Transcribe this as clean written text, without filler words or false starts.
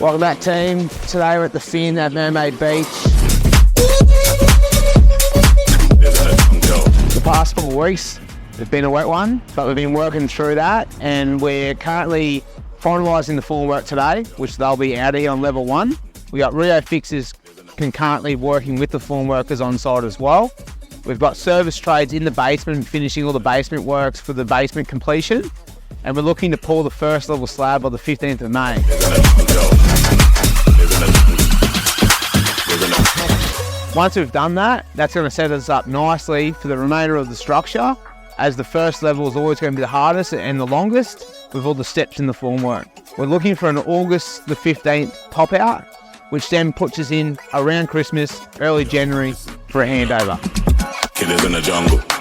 Welcome back, team. Today we're at the Fin at Mermaid Beach. The past couple of weeks, it's been a wet one, but we've been working through that, and we're currently finalising the formwork today, which they'll be out here on level 1. We got Rio fixers concurrently working with the form workers on site as well. We've got service trades in the basement finishing all the basement works for the basement completion, and we're looking to pour the first level slab on the 15th of May. Once we've done that, that's going to set us up nicely for the remainder of the structure, as the first level is always going to be the hardest and the longest with all the steps in the formwork. We're looking for an August the 15th pop out, which then puts us in around Christmas, early January for a handover. Killers in the jungle.